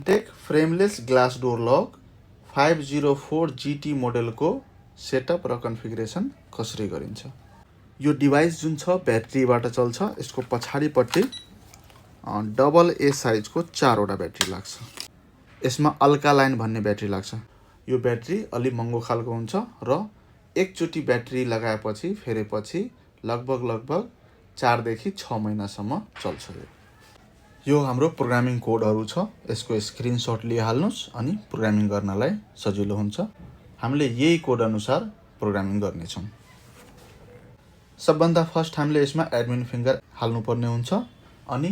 Take frameless glass door lock 504GT मोडलको setup र configuration कसरी गरिन्छ। यो डिभाइस जुन छ ब्याट्रीबाट चल्छ। यसको पछाडिपट्टि डबल ए साइजको 4वटा ब्याट्री लाग्छ। यसमा अल्कालाइन भन्ने ब्याट्री लाग्छ। यो ब्याट्री अलि महँगो खालको हुन्छ र एकचोटि ब्याट्री लगाएपछि फेरेपछि लगभग 4 देखि 6 महिनासम्म चल्छ। यो हाम्रो प्रोग्रामिङ कोडहरू छ। यसको स्क्रिनशट लिइहाल्नुस् अनि प्रोग्रामिङ गर्नलाई सजिलो हुन्छ। हामीले यही कोड अनुसार प्रोग्रामिङ गर्नेछौँ। सबभन्दा फर्स्ट हामीले यसमा एडमिन फिङ्गर हाल्नुपर्ने हुन्छ। अनि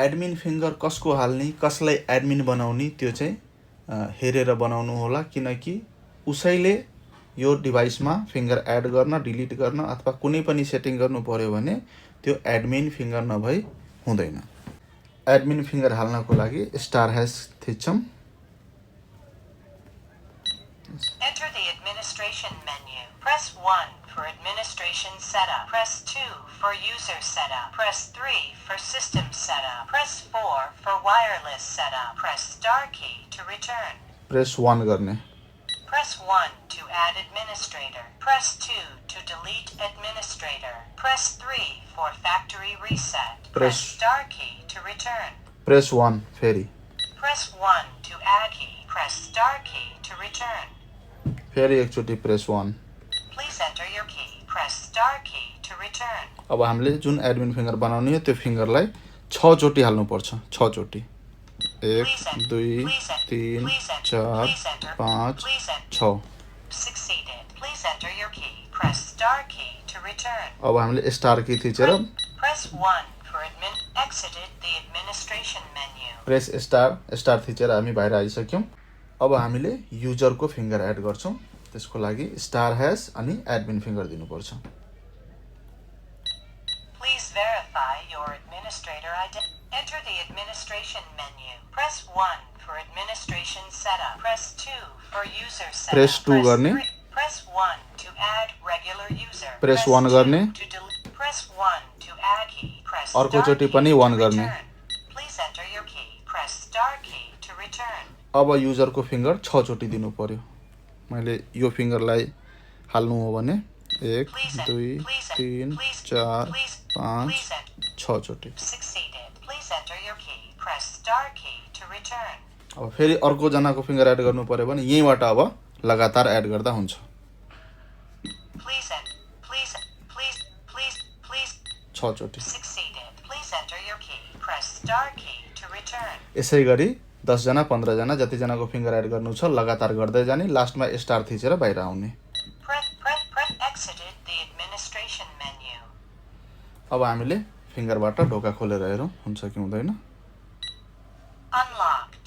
एडमिन फिङ्गर कसको हाल्ने, कसलाई एडमिन बनाउने त्यो चाहिँ हेरेर बनाउनु होला, किनकि उसैले यो डिभाइसमा फिङ्गर एड गर्न, डिलिट गर्न अथवा कुनै पनि सेटिङ गर्नु पर्यो भने त्यो एडमिन फिङ्गर नभई हुँदैन। एडमिन फिङ्गर हाल्नको लागि star # थिच्छौँ। Enter the administration menu. Press 1 for administration setup. Press 2 for user setup. Press 3 for system setup. Press 4 for wireless setup. Press star key to return. Press 1 गर्ने। Press 1 to add administrator. Press 2 to delete administrator. Press 3 for factory reset. Press star key to return. Press 1 फेरि। Press 1 to add key. Press star key to return. फेरि एकचोटि press 1. Please enter your key. Press star key to return. अब हामीले जुन admin finger बनाउने हो त्यो फिङ्गरलाई 6 चोटि हाल्नुपर्छ। 6 चोटि। 1 2 3 4 5 6। Succeeded. Please enter your key. Press star key to return. अब हामीले स्टार की थिचेर Press 1 for exited the administration menu. Press star थिचेर हामी बाहिर आइसक्यौँ। अब हामीले युजरको फिङ्गर एड गर्छौँ। त्यसको लागि स्टार # अनि एडमिन फिङ्गर दिनुपर्छ। Please verify your administrator identity. Enter the administration menu. Press 1 for administration setup. Press 2 for user setup. Press 2 गर्ने। Press 1 to add regular user. Press 1 गर्ने। Press 1 to add key. Press अर्को चोटि पनि 1 गर्ने। Please enter your key. Press star key to return. अब युजरको finger 6 चोटि दिनु पर्यो। मैले यो फिङ्गरलाई हाल्नु हो भने 1 2 3 4 5 6 चोटि। Succeeded. Please enter your key. Press star key to return. अब फेरि अर्को जनाको फिङ्गर एड गर्नु पर्यो भने यहीँबाट अब लगातार एड गर्दा हुन्छ। 6 चोटि। Succeeded. Please enter your key. Press star key to return. यसै गरी 10 जना 15 जना जति जनाको फिङ्गर एड गर्नु छ लगातार गर्दै जाने, लास्टमा स्टार थिचेर बाहिर आउने। Exited the administration menu. अब हामीले फिङ्गरबाट ढोका खोलेर हेरौँ हुन्छ कि हुँदैन। Unlocked.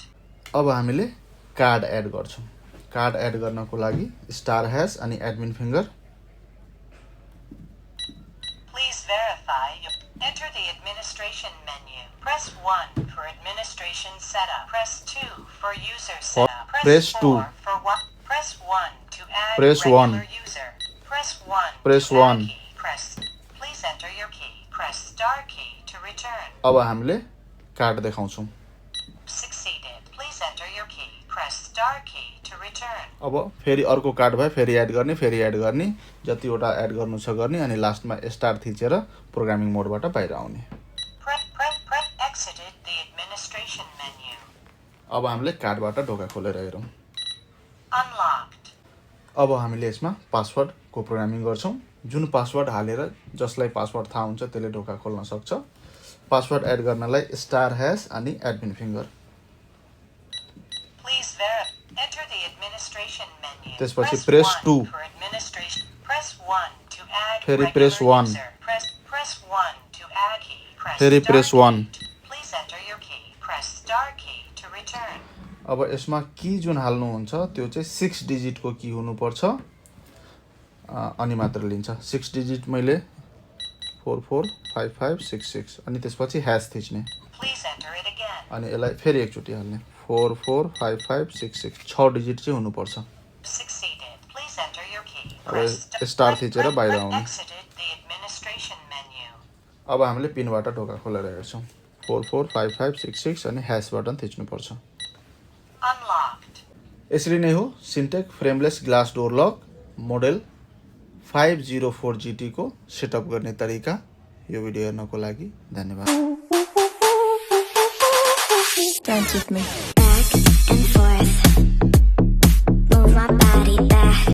अब हामीले कार्ड एड गर्छौँ। कार्ड एड गर्नको लागि स्टार # अनि admin finger. Please verify your enter the administration menu. Press 1 for administration setup. Press 2 for user setup. Press 2. 4 for press 1 to add Press regular 1. user. Press 1 Press to add 1. key. Please enter your key. Press star key to return. अब हामीले card देखाउँछौँ। Succeeded. Please enter your key. Press star key to return. अब फेरि अर्को card भयो, फेरि add गर्ने, फेरि एड गर्ने, जतिवटा एड गर्नु छ गर्ने अनि लास्टमा स्टार थिचेर प्रोग्रामिङ मोडबाट बाहिर आउने। Exited the administration menu. अब हामीले कार्डबाट ढोका खोलेर हेरौँ। Unlocked. अब हामीले यसमा पासवर्डको प्रोग्रामिङ गर्छौँ। जुन पासवर्ड हालेर जसलाई पासवर्ड थाहा हुन्छ त्यसले ढोका खोल्न सक्छ। पासवर्ड एड गर्नलाई स्टार # अनि admin finger. Please enter the administration menu. त्यसपछि प्रेस 2। Press 1 to add फेरि press 1। Press 1 to add key. फेरि press 1। Please enter your key. Press star key to return. अब यसमा की जुन हाल्नुहुन्छ त्यो चाहिँ 6 डिजिटको की हुनुपर्छ अनि मात्र लिन्छ। 6 डिजिट मैले 445566 अनि त्यसपछि # थिच्ने Please enter it again. अनि यसलाई फेरि एकचोटि हाल्ने 445566 6 डिजिट चाहिँ हुनुपर्छ। Succeeded. Please enter your key. अब स्टार थिचेर बाहिर आउने। Exited the administration menu. अब हामीले पिनबाट ढोका खोलेर हेर्छौँ। 445566 अनि # बटन थिच्नुपर्छ। Unlocked. यसरी नै हो Syntech frameless glass door lock model 504GT को सेटअप गर्ने तरिका। यो भिडियो हेर्नको लागि धन्यवाद। Dance with me. Back and forth.